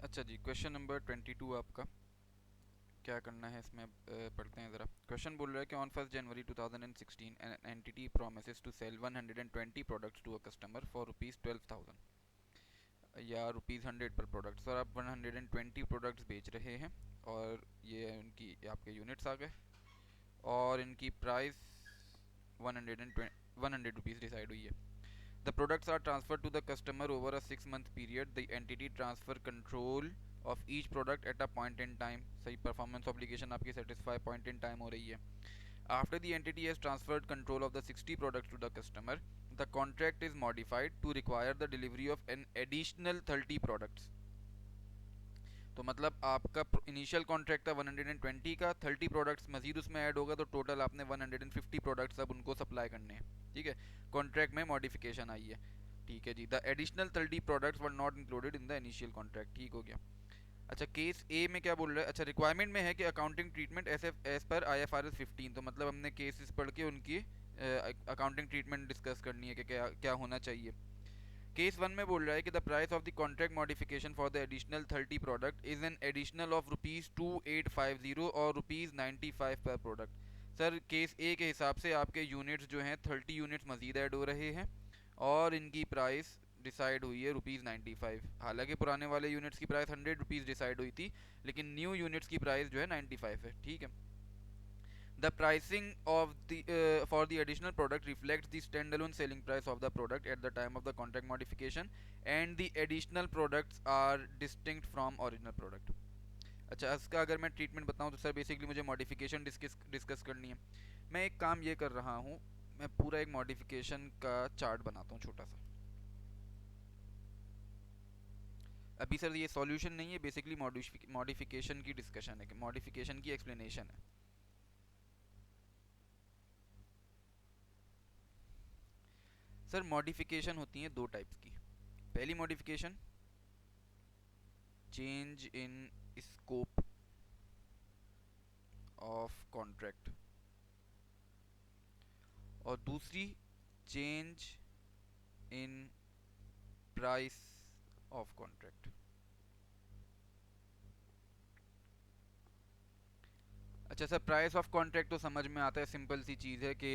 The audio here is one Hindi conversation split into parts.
अच्छा जी, क्वेश्चन नंबर 22 आपका क्या करना है इसमें पढ़ते हैं ज़रा। क्वेश्चन बोल रहा है कि on 1 January 2016 an entity promises to sell 120 products to a customer for rupees 12,000 या रुपीज़ 100 पर प्रोडक्ट। सर आप 120 प्रोडक्ट्स बेच रहे हैं और ये उनकी आपके यूनिट्स आ गए और इनकी प्राइस 100 रुपीज़ डिसाइड हुई है। The products are transferred to the customer over a 6 month period. The entity transfer control of each product at a point in time. सही परफॉर्मेंस ऑब्लिगेशन आपकी सेटिस्फाई पॉइंट इन टाइम हो रही है. After the entity has transferred control of the 60 products to the customer, the contract is modified to require the delivery of an additional 30 products. तो मतलब आपका इनिशियल कॉन्ट्रैक्ट था 120 का, 30 प्रोडक्ट्स मजीद उसमें ऐड होगा तो टोटल आपने 150 प्रोडक्ट्स अब उनको सप्लाई करने हैं. ठीक है, कॉन्ट्रैक्ट में मॉडिफिकेशन आई है. ठीक है जी, the additional 30 products were not included in the initial contract. ठीक हो गया. अच्छा, केस ए में क्या बोल रहा है. अच्छा, रिक्वायरमेंट में है कि accounting treatment as per IFRS 15. तो मतलब हमने केसेस पढ़ के उनकी अकाउंटिंग ट्रीटमेंट डिस्कस करनी है कि क्या क्या होना चाहिए. केस वन में बोल रहा है कि the price of the contract modification for the additional 30 product is an additional of rupees 2850 और रुपीज़ 95 पर प्रोडक्ट. सर केस ए के हिसाब से आपके यूनिट्स जो हैं 30 यूनिट्स मजीद ऐड हो रहे हैं और इनकी प्राइस डिसाइड हुई है रुपीज़ 95. हालांकि पुराने वाले यूनिट्स की प्राइस 100 रुपीज़ डिसाइड हुई थी लेकिन न्यू यूनिट्स की प्राइस जो है 95 है. ठीक है. The pricing of the for the additional product reflects the standalone selling price of the product at the time of the contract modification, and the additional products are distinct from original product. अच्छा, इसका अगर मैं ट्रीटमेंट बताऊं तो सर बेसिकली मुझे मॉडिफिकेशन डिस्कस करनी है. मैं एक काम ये कर रहा हूँ, मैं पूरा एक मॉडिफिकेशन का चार्ट बनाता हूँ छोटा सा. अभी सर ये सॉल्यूशन नहीं है, बेसिकली मॉडिफिकेशन की डिस्कशन है, मॉडिफिकेशन की एक्सप्लेनेशन है. सर मॉडिफिकेशन होती है दो टाइप्स की. पहली modification change in scope of contract और दूसरी change in price of contract. अच्छा सर, प्राइस ऑफ कॉन्ट्रैक्ट तो समझ में आता है, सिंपल सी चीज़ है कि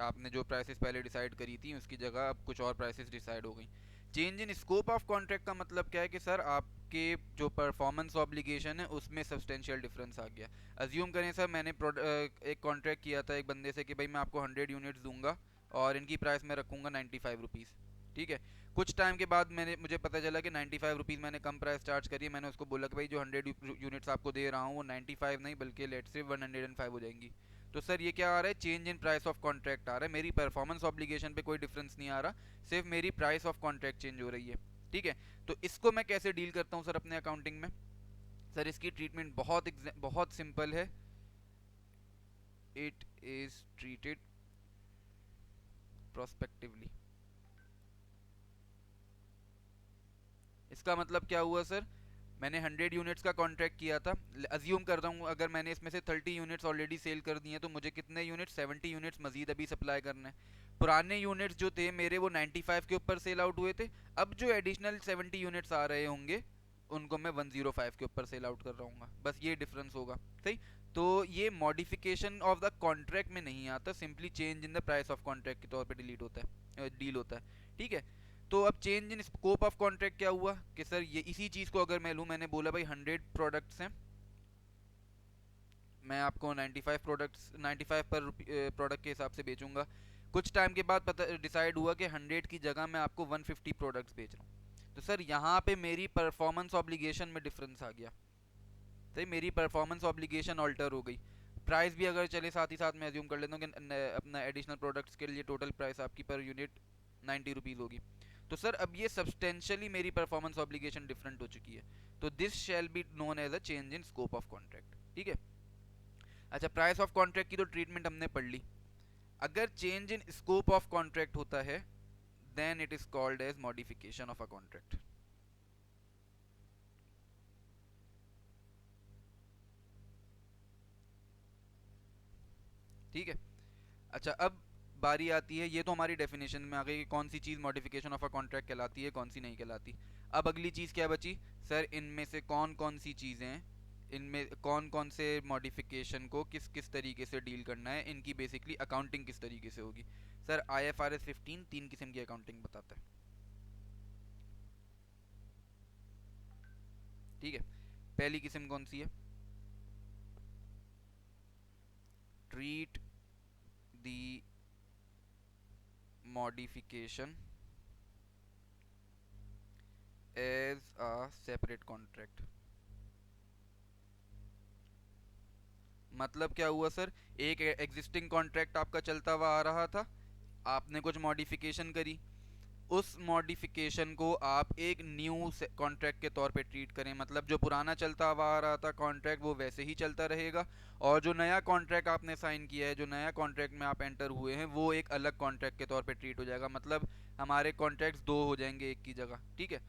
आपने जो प्राइसेस पहले डिसाइड करी थी उसकी जगह अब कुछ और प्राइसेस डिसाइड हो गई. Change in scope of contract का मतलब क्या है कि सर आपके जो परफॉर्मेंस ऑब्लिगेशन है उसमें सब्सटेंशियल डिफरेंस आ गया. अज्यूम करें सर मैंने एक कॉन्ट्रैक्ट किया था एक बंदे से कि भाई मैं आपको 100 यूनिट्स दूंगा और इनकी प्राइस मैं रखूंगा 95 रुपीज़. ठीक है. कुछ टाइम के बाद मुझे पता चला कि 95 रुपीज़ मैंने कम प्राइस चार्ज करी है. मैंने उसको बोला कि भाई जो 100 यूनिट्स आपको दे रहा हूँ वो 95 नहीं बल्कि लेट से 105 हो जाएंगी. तो सर ये क्या आ रहा है, change in price of contract आ रहा है. मेरी परफॉर्मेंस ऑब्लिगेशन पे कोई डिफरेंस नहीं आ रहा, सिर्फ मेरी प्राइस ऑफ कॉन्ट्रैक्ट चेंज हो रही है. ठीक है. तो इसको मैं कैसे डील करता हूँ सर अपने अकाउंटिंग में. सर इसकी ट्रीटमेंट बहुत सिंपल है. It is treated prospectively. इसका मतलब क्या हुआ सर, मैंने 100 यूनिट्स का कॉन्ट्रैक्ट किया था. अज्यूम कर रहा हूँ अगर मैंने इसमें से 30 यूनिट्स ऑलरेडी सेल कर दिए हैं तो मुझे कितने यूनिट्स 70 यूनिट्स मजीद अभी सप्लाई करना है. पुराने यूनिट्स जो थे मेरे वो 95 के ऊपर सेल आउट हुए थे. अब जो एडिशनल 70 यूनिट्स आ रहे होंगे उनको मैं 105 के ऊपर सेल आउट कर रहा हूँ. बस ये डिफरेंस होगा. सही. तो ये मॉडिफिकेशन ऑफ द कॉन्ट्रैक्ट में नहीं आता, simply change in the price of contract के तौर पे डिलीट होता है, डील होता है. ठीक है. तो अब change in scope of contract क्या हुआ कि सर ये इसी चीज को अगर मैं लूँ, मैंने बोला भाई 100 प्रोडक्ट्स हैं, मैं आपको 95 प्रोडक्ट्स 95 पर प्रोडक्ट के हिसाब से बेचूंगा. कुछ टाइम के बाद पता डिसाइड हुआ कि 100 की जगह मैं आपको 150 प्रोडक्ट्स बेच रहा हूँ. तो सर यहाँ पे मेरी परफॉर्मेंस ऑब्लिगेशन में डिफरेंस आ गया. तो मेरी परफॉर्मेंस ऑब्लिगेशन ऑल्टर हो गई. प्राइस भी अगर चले साथ ही साथ मैं अज्यूम कर लेता हूँ कि अपना एडिशनल प्रोडक्ट्स के लिए टोटल प्राइस आपकी पर यूनिट 90 रुपीज़ होगी. तो सर अब ये सब्सटेंशियली मेरी परफॉर्मेंस ऑब्लिगेशन डिफरेंट हो चुकी है. तो this shall be known as a change in scope of contract. ठीक है. अच्छा, प्राइस ऑफ कॉन्ट्रैक्ट की तो ट्रीटमेंट हमने पढ़ ली. अगर change in scope of contract होता है then it is called as modification of a contract. ठीक है. अच्छा, अब बारी आती है, ये तो हमारी डेफिनेशन में आ गई कि कौन सी चीज़ मॉडिफिकेशन ऑफ अ कॉन्ट्रैक्ट कहलाती है कौन सी नहीं कहलाती. अब अगली चीज़ क्या बची, सर इनमें से कौन कौन सी चीज़ें, इनमें कौन कौन से मॉडिफिकेशन को किस किस तरीके से डील करना है, इनकी बेसिकली अकाउंटिंग किस तरीके से होगी। सर IFRS 15 तीन किस्म की अकाउंटिंग बताता है, ठीक है। पहली किस्म कौन सी है? Treat the modification as a separate contract. मतलब क्या हुआ सर, एक एग्जिस्टिंग कॉन्ट्रैक्ट आपका चलता हुआ आ रहा था, आपने कुछ मॉडिफिकेशन करी, उस मॉडिफिकेशन को आप एक न्यू कॉन्ट्रैक्ट के तौर पे ट्रीट करें। मतलब जो पुराना चलता हुआ आ रहा था कॉन्ट्रैक्ट वो वैसे ही चलता रहेगा, और जो नया कॉन्ट्रैक्ट आपने साइन किया है, जो नया कॉन्ट्रैक्ट में आप एंटर हुए हैं, वो एक अलग कॉन्ट्रैक्ट के तौर पे ट्रीट हो जाएगा। मतलब हमारे कॉन्ट्रैक्ट्स दो हो जाएंगे एक की जगह, ठीक है।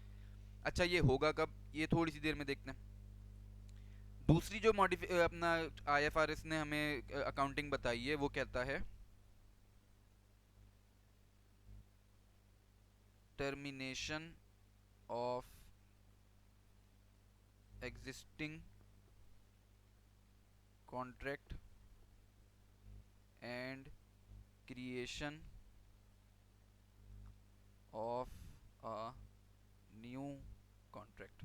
अच्छा ये होगा कब, ये थोड़ी सी देर में देखते हैं। दूसरी जो अपना IFRS ने हमें अकाउंटिंग बताई है, वो कहता है termination of existing contract and creation of a new contract.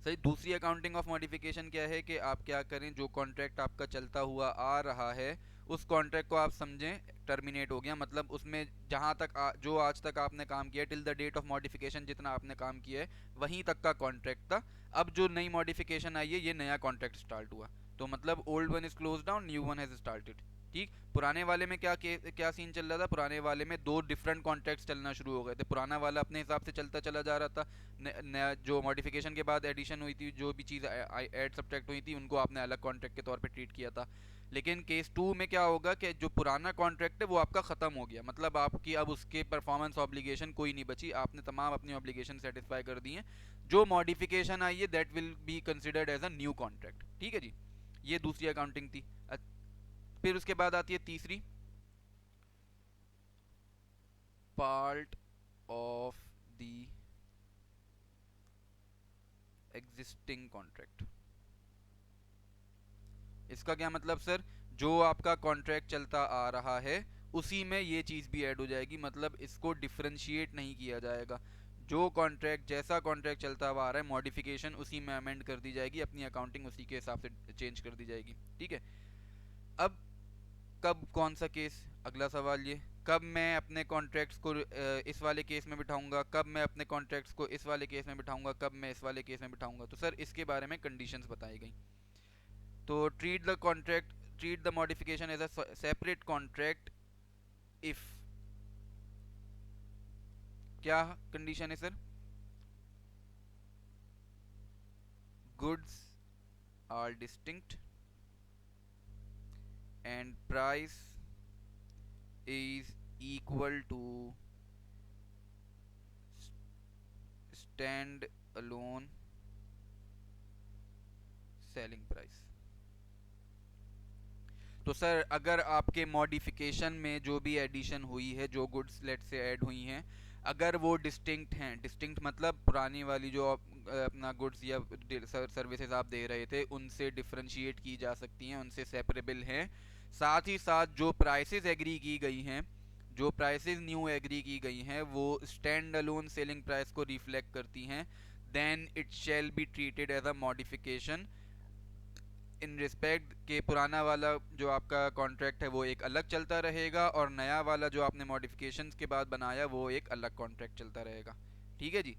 सही, दूसरी अकाउंटिंग ऑफ मॉडिफिकेशन क्या है कि आप क्या करें, जो कॉन्ट्रैक्ट आपका चलता हुआ आ रहा है उस कॉन्ट्रैक्ट को आप समझें टर्मिनेट हो गया। मतलब उसमें जहां तक जो आज तक आपने काम किया, till the date of modification जितना आपने काम किया है वहीं तक का कॉन्ट्रैक्ट था। अब जो नई मॉडिफिकेशन आई है, ये नया कॉन्ट्रैक्ट स्टार्ट हुआ, तो मतलब old one is close down, new one has started. ठीक, पुराने वाले में क्या सीन चल रहा था, पुराने वाले में दो डिफरेंट कॉन्ट्रैक्ट्स चलना शुरू हो गए थे। पुराना वाला अपने हिसाब से चलता चला जा रहा था, नया जो मॉडिफिकेशन के बाद एडिशन हुई थी, जो भी चीज़ ऐड सब्ट्रैक्ट हुई थी, उनको आपने अलग कॉन्ट्रैक्ट के तौर पे ट्रीट किया था। लेकिन केस टू में क्या होगा कि जो पुराना कॉन्ट्रैक्ट है वो आपका ख़त्म हो गया, मतलब आपकी अब उसके परफॉर्मेंस ऑब्लिगेशन कोई नहीं बची, आपने तमाम अपनी ऑब्लिगेशन सेटिस्फाई कर दी हैं। जो मॉडिफिकेशन आई है that will be considered as a new contract, ठीक है जी। ये दूसरी अकाउंटिंग थी। फिर उसके बाद आती है तीसरी, part of the existing contract. इसका क्या मतलब सर, जो आपका कॉन्ट्रैक्ट चलता आ रहा है उसी में ये चीज़ भी ऐड हो जाएगी, मतलब इसको डिफरेंशिएट नहीं किया जाएगा। जो कॉन्ट्रैक्ट, जैसा कॉन्ट्रैक्ट चलता हुआ आ रहा है, मॉडिफिकेशन उसी में अमेंड कर दी जाएगी, अपनी अकाउंटिंग उसी के हिसाब से चेंज कर दी जाएगी, ठीक है। अब कब कौन सा केस, अगला सवाल ये, कब मैं अपने कॉन्ट्रैक्ट्स को इस वाले केस में बिठाऊंगा, कब मैं अपने कॉन्ट्रैक्ट्स को इस वाले केस में बिठाऊंगा, कब मैं इस वाले केस में बिठाऊंगा। तो सर इसके बारे में कंडीशंस बताई गई। तो treat the modification as a separate contract if, क्या कंडीशन है sir, goods are distinct and price is equal to stand alone selling price. तो सर अगर आपके मॉडिफिकेशन में जो भी एडिशन हुई है, जो गुड्स लेट से ऐड हुई हैं, अगर वो डिस्टिंक्ट हैं, डिस्टिंक्ट मतलब पुरानी वाली जो अपना गुड्स या सर्विसेज आप दे रहे थे उनसे डिफ्रेंशिएट की जा सकती हैं, उनसे सेपरेबल हैं, साथ ही साथ जो प्राइसेस एग्री की गई हैं, जो प्राइसेस न्यू एग्री की गई हैं वो स्टैंड अलोन सेलिंग प्राइस को रिफ्लेक्ट करती हैं, then it shall be treated as a modification in respect के पुराना वाला जो आपका कॉन्ट्रैक्ट है वो एक अलग चलता रहेगा, और नया वाला जो आपने मॉडिफिकेशंस के बाद बनाया वो एक अलग कॉन्ट्रैक्ट चलता रहेगा, ठीक है जी।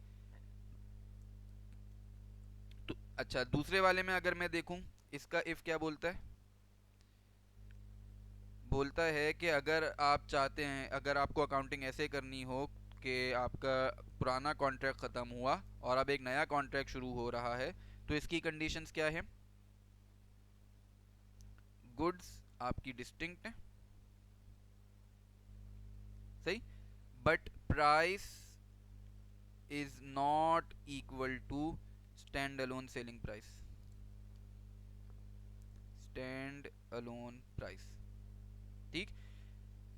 तो अच्छा, दूसरे वाले में अगर मैं देखूं, इसका इफ क्या बोलता है, बोलता है कि अगर आप चाहते हैं, अगर आपको अकाउंटिंग ऐसे करनी हो कि आपका पुराना कॉन्ट्रैक्ट ख़त्म हुआ और अब एक नया कॉन्ट्रैक्ट शुरू हो रहा है, तो इसकी कंडीशंस क्या है, गुड्स आपकी डिस्टिंक्ट है, सही, but price is not equal to stand alone selling price, stand alone price, ठीक।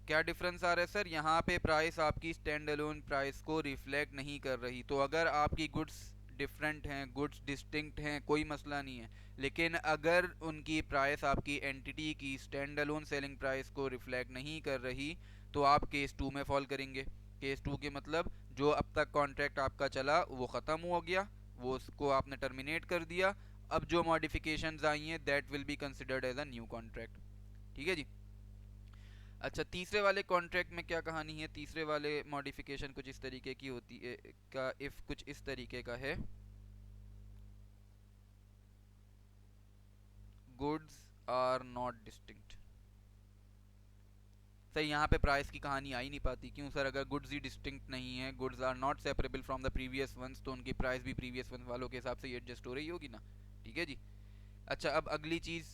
क्या डिफरेंस आ रहा है सर? यहाँ पे प्राइस आपकी स्टैंड अलोन प्राइस को रिफ्लेक्ट नहीं कर रही। तो अगर आपकी गुड्स डिफरेंट हैं, गुड्स डिस्टिंक्ट हैं, कोई मसला नहीं है। लेकिन अगर उनकी प्राइस आपकी एंटिटी की स्टैंड अलोन सेलिंग प्राइस को रिफ्लेक्ट नहीं कर रही, तो आप केस 2 में फॉल करेंगे। केस 2 के मतलब जो अब तक कॉन्ट्रैक्ट आपका चला वो ख़त्म हो गया, वो उसको आपने टर्मिनेट कर दिया। अब जो मॉडिफिकेशंस आई हैं that will be considered as a new contract. ठीक है जी। अच्छा, तीसरे वाले कॉन्ट्रैक्ट में क्या कहानी है? तीसरे वाले मॉडिफिकेशन कुछ इस तरीके की होती है, का इफ कुछ इस तरीके का है, goods are not distinct. Sir यहाँ पे प्राइस की कहानी आ ही नहीं पाती। क्यों सर? अगर गुड्स ही डिस्टिंक्ट नहीं है, goods are not separable from the previous ones, तो उनकी प्राइस भी प्रीवियस वंस वालों के हिसाब से ही एडजस्ट हो रही होगी ना। ठीक है जी। अच्छा, अब अगली चीज़,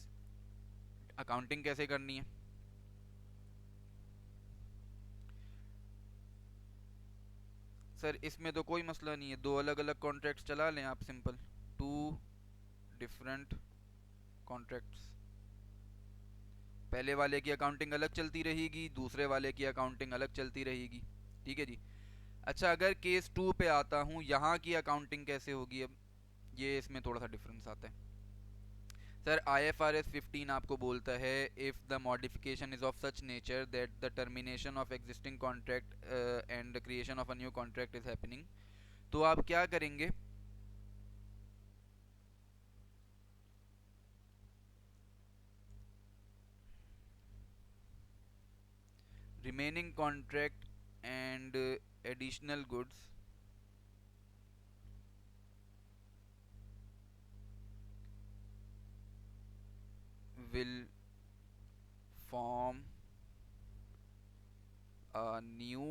अकाउंटिंग कैसे करनी है? सर इसमें तो कोई मसला नहीं है, दो अलग अलग कॉन्ट्रैक्ट्स चला लें आप, सिंपल। टू डिफरेंट कॉन्ट्रैक्ट्स, पहले वाले की अकाउंटिंग अलग चलती रहेगी, दूसरे वाले की अकाउंटिंग अलग चलती रहेगी। ठीक है जी। अच्छा, अगर केस 2 पे आता हूँ, यहाँ की अकाउंटिंग कैसे होगी? अब ये इसमें थोड़ा सा डिफरेंस आता है। सर IFRS 15 आपको बोलता है, if the modification is of such nature that the termination of existing contract and the creation of a new contract is happening, तो आप क्या करेंगे? Remaining contract and additional goods will form a new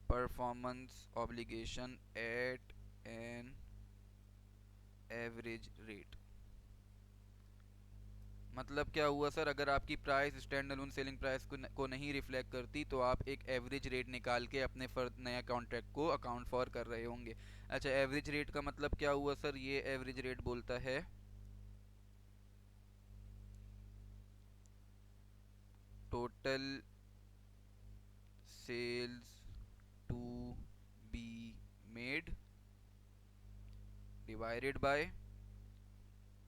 performance obligation at an average rate। मतलब क्या हुआ सर? अगर आपकी price stand alone selling price को नहीं रिफ्लेक्ट करती, तो आप एक एवरेज रेट निकाल के अपने नया कॉन्ट्रैक्ट को अकाउंट फॉर कर रहे होंगे। अच्छा, एवरेज रेट का मतलब क्या हुआ सर? ये एवरेज रेट बोलता है total sales to be made divided by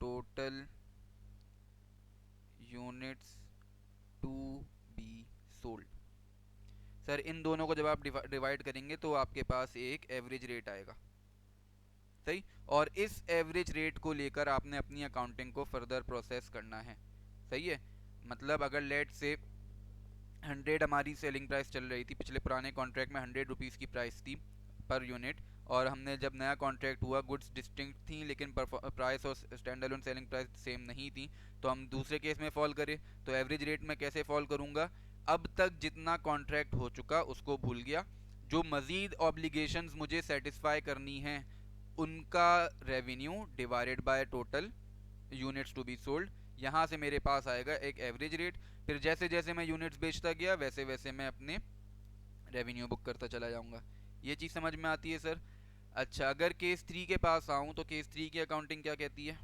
total units to be sold. Sir इन दोनों को जब आप डिवाइड करेंगे तो आपके पास एक एवरेज रेट आएगा। सही। और इस एवरेज रेट को लेकर आपने अपनी अकाउंटिंग को फर्दर प्रोसेस करना है। सही है। मतलब अगर लेट से 100 हमारी सेलिंग प्राइस चल रही थी, पिछले पुराने कॉन्ट्रैक्ट में 100 रुपीज़ की प्राइस थी पर यूनिट, और हमने जब नया कॉन्ट्रैक्ट हुआ गुड्स डिस्टिंक्ट थी लेकिन प्राइस और stand alone selling price same नहीं थी, तो हम दूसरे केस में फॉल करें। तो एवरेज रेट में कैसे फॉल करूँगा? अब तक जितना कॉन्ट्रैक्ट हो चुका उसको भूल गया, जो मज़ीद ऑब्लिगेशंस मुझे सेटिस्फाई करनी हैं उनका revenue divided by total units to be sold. यहाँ से मेरे पास आएगा एक एवरेज रेट। फिर जैसे जैसे मैं यूनिट्स बेचता गया वैसे वैसे मैं अपने रेवेन्यू बुक करता चला जाऊँगा। ये चीज़ समझ में आती है सर? अच्छा, अगर केस 3 के पास आऊँ तो केस 3 की अकाउंटिंग क्या कहती है?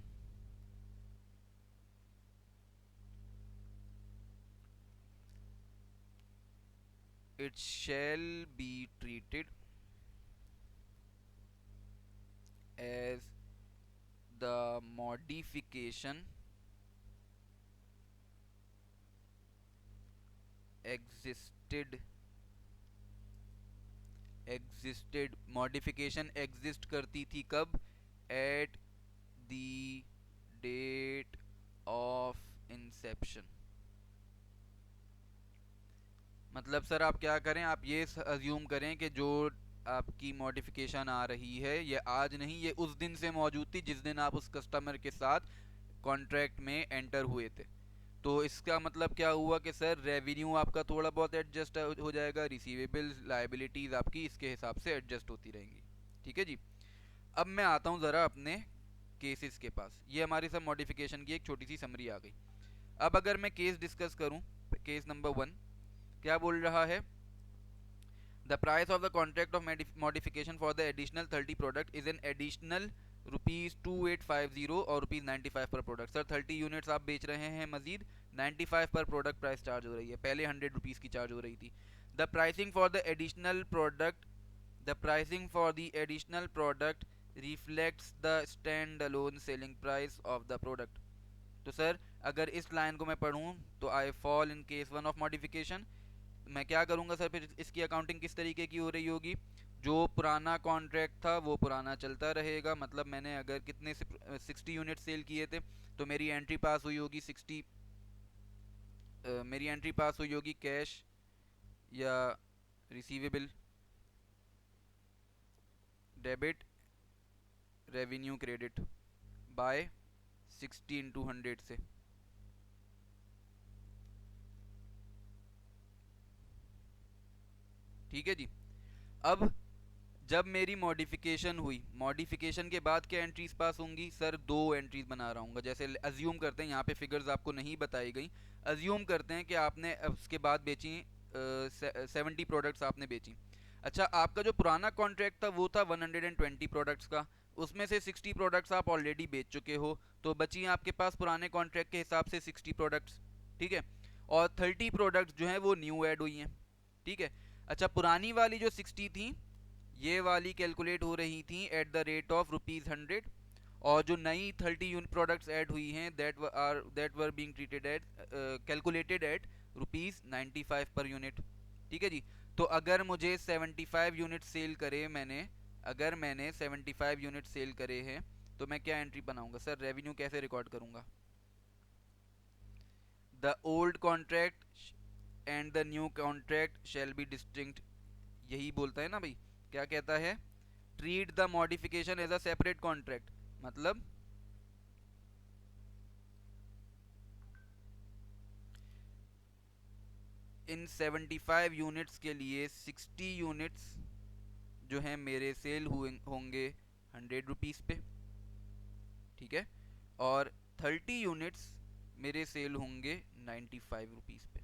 It shall be treated as the modification existed existed modification exist करती थी कब? At the date of inception. मतलब सर आप क्या करें, आप ये अज्यूम करें कि जो आपकी मॉडिफिकेशन आ रही है ये आज नहीं, ये उस दिन से मौजूद थी जिस दिन आप उस कस्टमर के साथ कॉन्ट्रैक्ट में एंटर हुए थे। तो इसका मतलब क्या हुआ कि सर रेवेन्यू आपका थोड़ा बहुत एडजस्ट हो जाएगा, रिसीवेबल्स लाइबिलिटीज़ आपकी इसके हिसाब से एडजस्ट होती रहेंगी। ठीक है जी। अब मैं आता हूँ ज़रा अपने केसेस के पास। ये हमारी सब मॉडिफिकेशन की एक छोटी सी समरी आ गई। अब अगर मैं केस डिस्कस करूँ, केस नंबर 1 क्या बोल रहा है? The price of the contract of modification for the additional 30 product is an additional rupees 2850 और रुपीज़ 95 पर प्रोडक्ट। सर 30 यूनिट्स आप बेच रहे हैं मजीद, 95 पर प्रोडक्ट प्राइस चार्ज हो रही है, पहले 100 रुपीज़ की चार्ज हो रही थी। The pricing for the additional product the pricing for the additional product reflects the stand alone selling price of the product. तो सर अगर इस लाइन को मैं पढ़ूँ तो I fall in case one of modification. मैं क्या करूँगा सर, फिर इसकी अकाउंटिंग किस तरीके की हो रही होगी? जो पुराना कॉन्ट्रैक्ट था वो पुराना चलता रहेगा, मतलब मैंने अगर कितने 60 यूनिट सेल किए थे तो मेरी एंट्री पास हुई होगी 60, मेरी एंट्री पास हुई होगी कैश या receivable, debit, revenue credit by 60 into 100 से। ठीक है जी। अब जब मेरी मॉडिफिकेशन हुई, मॉडिफिकेशन के बाद क्या एंट्रीज पास होंगी सर? दो एंट्रीज बना रहा हूँ। जैसे अज्यूम करते हैं, यहाँ पे फिगर्स आपको नहीं बताई गई, अज्यूम करते हैं कि आपने उसके बाद बेची 70 प्रोडक्ट्स आपने बेची। अच्छा, आपका जो पुराना कॉन्ट्रैक्ट था वो था 120 प्रोडक्ट्स का, उसमें से 60 प्रोडक्ट्स आप ऑलरेडी बेच चुके हो, तो बची आपके पास पुराने कॉन्ट्रैक्ट के हिसाब से 60 प्रोडक्ट्स। ठीक है, और 30 प्रोडक्ट्स जो हैं वो न्यू ऐड हुई हैं। ठीक है, अच्छा पुरानी वाली जो 60 थी ये वाली कैलकुलेट हो रही थी एट द रेट ऑफ ₹100, और जो नई 30 यूनिट प्रोडक्ट्स ऐड हुई हैं that were being treated at calculated at ₹95 per unit. ठीक है जी। तो अगर मुझे 75 यूनिट सेल करे मैंने, अगर मैंने 75 यूनिट सेल करे हैं तो मैं क्या एंट्री बनाऊंगा सर? रेवेन्यू कैसे रिकॉर्ड करूंगा? The old contract and the new contract shall be distinct, यही बोलता है ना भाई, क्या कहता है? Treat the modification as a separate contract. मतलब इन 75 यूनिट्स के लिए 60 यूनिट्स जो हैं मेरे सेल हुए होंगे 100 रुपीज़ पे। ठीक है, और 30 यूनिट्स मेरे सेल होंगे 95 रुपीज़ पे।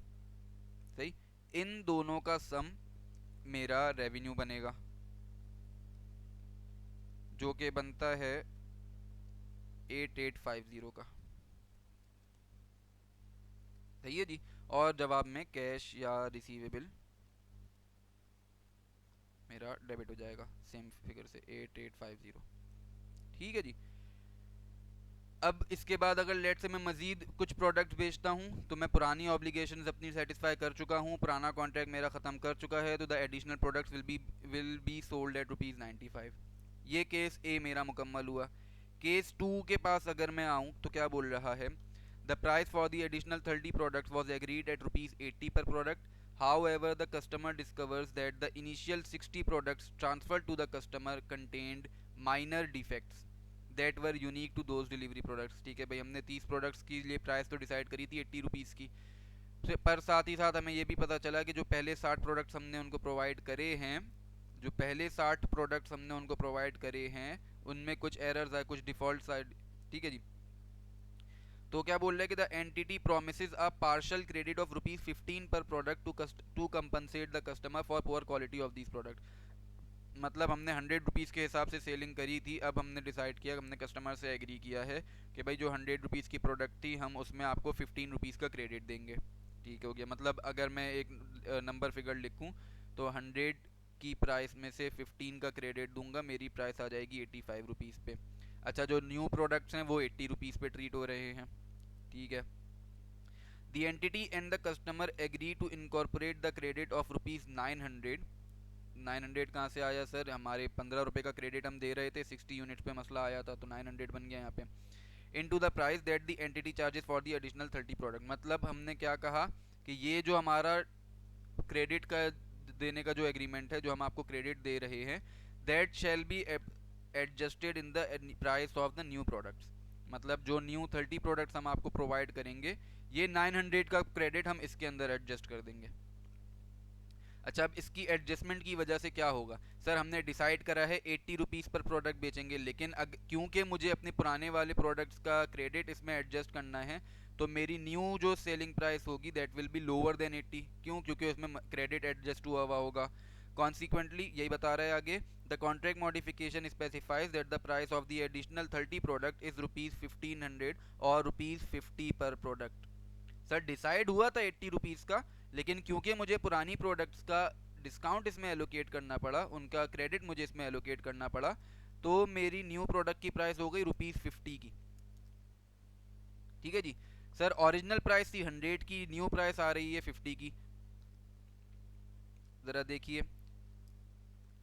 सही, इन दोनों का सम मेरा रेवेन्यू बनेगा, जो कि बनता है 8850 का। सही है जी। और जवाब में कैश या रिसीवेबल मेरा डेबिट हो जाएगा सेम फिगर से 8850। ठीक है जी। अब इसके बाद अगर लेट से मैं मजीद कुछ प्रोडक्ट बेचता हूँ तो मैं पुरानी ऑब्लिगेशंस अपनी सेटिस्फाई कर चुका हूँ, पुराना कॉन्ट्रैक्ट मेरा ख़त्म कर चुका है, तो the additional products will be sold at ₹95। ये केस ए मेरा मुकम्मल हुआ। केस 2 के पास अगर मैं आऊँ तो क्या बोल रहा है? The price for the additional 30 products was agreed at ₹80 per product. However, the customer discovers that the initial 60 products transferred to the customer contained minor defects that were unique to those delivery products। ठीक है भाई, हमने 30 प्रोडक्ट्स के लिए प्राइस तो डिसाइड करी थी 80 रुपीज़ की, पर साथ ही साथ हमें ये भी पता चला कि जो पहले 60 प्रोडक्ट्स हमने उनको प्रोवाइड करे हैं, जो पहले 60 प्रोडक्ट्स हमने उनको प्रोवाइड करे हैं उनमें कुछ एरर्स आए, कुछ डिफॉल्ट्स आए। ठीक है जी। तो क्या बोल रहे हैं कि the entity promises a partial credit of ₹15 per product to compensate the customer for poor quality of this product. मतलब हमने 100 रुपीज़ के हिसाब से सेलिंग करी थी, अब हमने डिसाइड किया, हमने कस्टमर से एग्री किया है कि भाई जो 100 रुपीज़ की प्रोडक्ट थी हम उसमें आपको 15 रुपीज़ का क्रेडिट देंगे। ठीक हो गया, मतलब अगर मैं एक नंबर फिगर लिखूँ तो 100 की प्राइस में से 15 का क्रेडिट दूंगा, मेरी प्राइस आ जाएगी 85 रुपीज़ पे। अच्छा, जो न्यू प्रोडक्ट्स हैं वो 80 रुपीज़ पे ट्रीट हो रहे हैं। ठीक है। The entity and the customer agree to incorporate the credit of ₹900। 900 कहाँ से आया सर? हमारे 15 रुपए का क्रेडिट हम दे रहे थे, 60 यूनिट्स पे मसला आया था तो 900 बन गया यहाँ पे। Into the price that the entity charges for the additional 30 product. मतलब हमने क्या कहा कि ये जो हमारा क्रेडिट का देने का जो एग्रीमेंट है, जो हम आपको क्रेडिट दे रहे हैं, that shall be adjusted in the price of the new products. मतलब जो न्यू 30 प्रोडक्ट्स हम आपको प्रोवाइड करेंगे, ये 900 का क्रेडिट हम इसके अंदर एडजस्ट कर देंगे। अच्छा, अब इसकी एडजस्टमेंट की वजह से क्या होगा सर? हमने डिसाइड करा है 80 रुपीज़ पर प्रोडक्ट बेचेंगे, लेकिन क्योंकि मुझे अपने पुराने वाले प्रोडक्ट्स का क्रेडिट इसमें एडजस्ट करना है, तो मेरी न्यू जो सेलिंग प्राइस होगी that will be lower than 80। क्यों? क्योंकि उसमें क्रेडिट एडजस्ट हुआ हुआ होगा। कॉन्सिक्वेंटली यही बता रहा है आगे, the contract modification specifies that the price of the additional 30 product is ₹1500 और ₹50 पर प्रोडक्ट। सर डिसाइड हुआ था 80 रुपीज़ का, लेकिन क्योंकि मुझे पुरानी प्रोडक्ट्स का डिस्काउंट इसमें एलोकेट करना पड़ा, उनका क्रेडिट मुझे इसमें एलोकेट करना पड़ा, तो मेरी न्यू प्रोडक्ट की प्राइस हो गई ₹50 की। ठीक है जी। सर ओरिजिनल प्राइस थी 100 की, न्यू प्राइस आ रही है 50 की। ज़रा देखिए,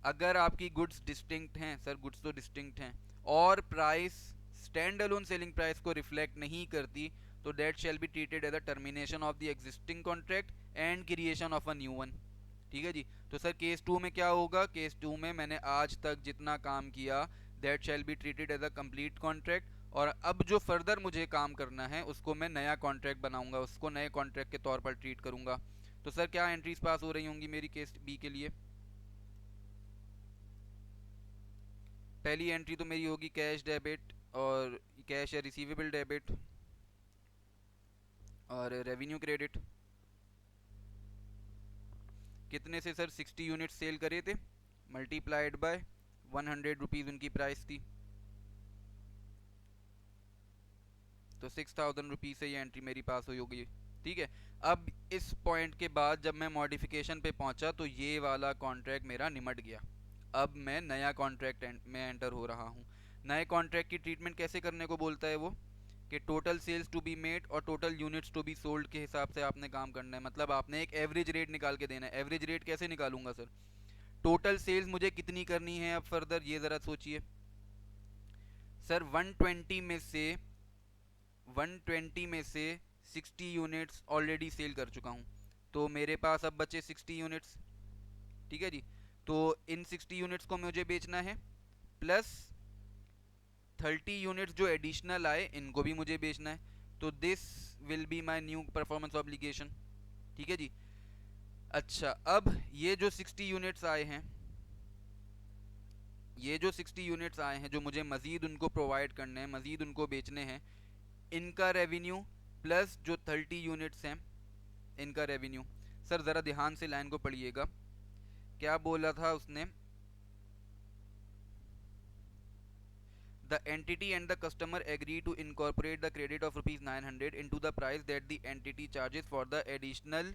अगर आपकी गुड्स डिस्टिंक्ट हैं, सर गुड्स तो डिस्टिंक्ट हैं, और price stand alone selling price को रिफ्लेक्ट नहीं करती, तो that shall be treated as a termination of the existing contract and creation of a new one. ठीक है जी। तो सर केस 2 में क्या होगा? केस 2 में मैंने आज तक जितना काम किया that shall be treated as a complete contract, और अब जो फर्दर मुझे काम करना है उसको मैं नया कॉन्ट्रैक्ट बनाऊंगा, उसको नए कॉन्ट्रैक्ट के तौर पर ट्रीट करूंगा। तो सर क्या एंट्रीज पास हो रही होंगी मेरी केस बी के लिए? पहली एंट्री तो मेरी होगी कैश डेबिट, और कैश या रिसीवेबल डेबिट, और रेवेन्यू क्रेडिट। कितने से सर? 60 यूनिट सेल करे थे, मल्टीप्लाइड बाय 100 रुपीज़ उनकी प्राइस थी, तो 6000 रुपीज़ से ये एंट्री मेरी पास हुई होगी। ठीक है। अब इस पॉइंट के बाद जब मैं मॉडिफिकेशन पे पहुंचा तो ये वाला कॉन्ट्रैक्ट मेरा निमट गया। अब मैं नया कॉन्ट्रैक्ट में एंटर हो रहा हूँ। नए कॉन्ट्रैक्ट की ट्रीटमेंट कैसे करने को बोलता है वो? कि total sales to be made और total units to be sold के हिसाब से आपने काम करना है। मतलब आपने एक एवरेज रेट निकाल के देना है। एवरेज रेट कैसे निकालूंगा सर? टोटल सेल्स मुझे कितनी करनी है अब फर्दर, ये ज़रा सोचिए। सर 120 में से 60 यूनिट्स ऑलरेडी सेल कर चुका हूँ, तो मेरे पास अब बचे 60 यूनिट्स। ठीक है जी। तो इन 60 यूनिट्स को मुझे बेचना है, प्लस 30 यूनिट्स जो एडिशनल आए इनको भी मुझे बेचना है। तो this will be my new performance obligation. ठीक है जी। अच्छा, अब ये जो 60 यूनिट्स आए हैं, ये जो 60 यूनिट्स आए हैं जो मुझे मज़ीद उनको प्रोवाइड करने हैं, मज़ीद उनको बेचने हैं, इनका रेवेन्यू प्लस जो 30 यूनिट्स हैं इनका रेवेन्यू। सर ज़रा ध्यान से लाइन को पढ़िएगा, क्या बोला था उसने? The entity and the customer agree to incorporate the credit of ₹900 into the price that the entity charges for the additional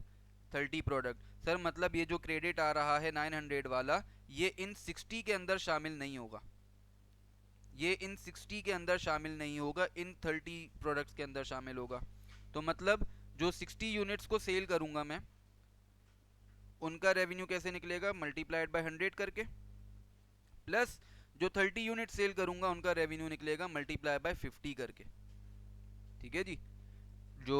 30 product. Sir मतलब ये जो क्रेडिट आ रहा है 900 वाला, ये इन 60 के अंदर शामिल नहीं होगा, ये इन 60 के अंदर शामिल नहीं होगा, इन 30 प्रोडक्ट्स के अंदर शामिल होगा। तो मतलब जो 60 यूनिट्स को सेल करूंगा मैं, उनका रेवेन्यू कैसे निकलेगा? मल्टीप्लाइड बाय 100 करके, प्लस जो 30 यूनिट सेल करूंगा उनका रेवेन्यू निकलेगा मल्टीप्लाई बाय 50 करके। ठीक है जी। जो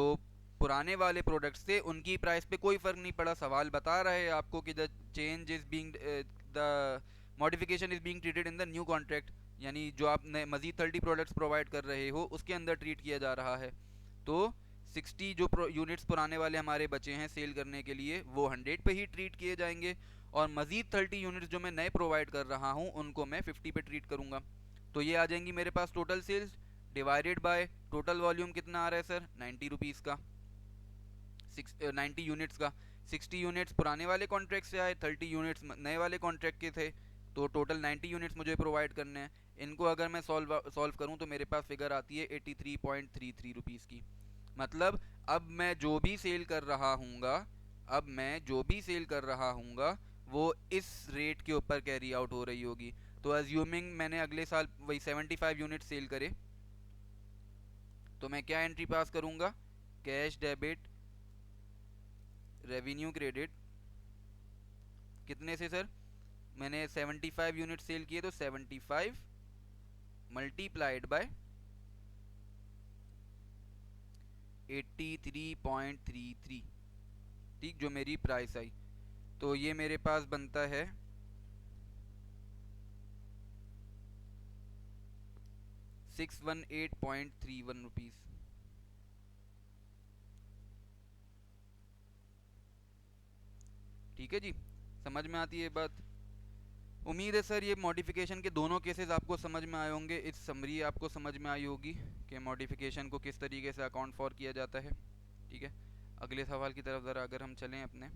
पुराने वाले प्रोडक्ट्स थे उनकी प्राइस पे कोई फर्क नहीं पड़ा। सवाल बता रहे हैं आपको कि the change is being, the modification is being treated in the new contract, यानी जो आप मजीद 30 प्रोडक्ट्स प्रोवाइड कर रहे हो उसके अंदर ट्रीट किया जा रहा है। तो 60 जो यूनिट्स पुराने वाले हमारे बचे हैं सेल करने के लिए, वो 100 पे ही ट्रीट किए जाएंगे, और मजीद 30 यूनिट्स जो मैं नए प्रोवाइड कर रहा हूँ उनको मैं 50 पे ट्रीट करूँगा। तो ये आ जाएंगी मेरे पास total sales divided by total volume. कितना आ रहा है सर? 90 रुपीज़ का, 90 यूनिट्स का। 60 यूनिट्स पुराने वाले कॉन्ट्रैक्ट से आए, 30 यूनिट्स नए वाले कॉन्ट्रैक्ट के थे, तो टोटल 90 यूनिट्स मुझे प्रोवाइड करने हैं। इनको अगर मैं सॉल्व करूँ तो मेरे पास फिगर आती है 83.33 रुपीज़ की। मतलब अब मैं जो भी सेल कर रहा हूँगा, अब मैं जो भी सेल कर रहा हूँगा वो इस रेट के ऊपर कैरी आउट हो रही होगी। तो अज्यूमिंग मैंने अगले साल वही 75 यूनिट सेल करे, तो मैं क्या एंट्री पास करूँगा? Cash debit revenue credit. कितने से सर? मैंने 75 यूनिट सेल किए, तो 75 मल्टीप्लाइड बाय 83.33, ठीक, जो मेरी प्राइस आई। तो ये मेरे पास बनता है 618.31 रुपीज़। ठीक है जी। समझ में आती है बात? उम्मीद है सर ये मॉडिफिकेशन के दोनों केसेस आपको समझ में आए होंगे, इस समरी आपको समझ में आई होगी कि मॉडिफिकेशन को किस तरीके से अकाउंट फॉर किया जाता है। ठीक है। अगले सवाल की तरफ ज़रा अगर हम चलें अपने,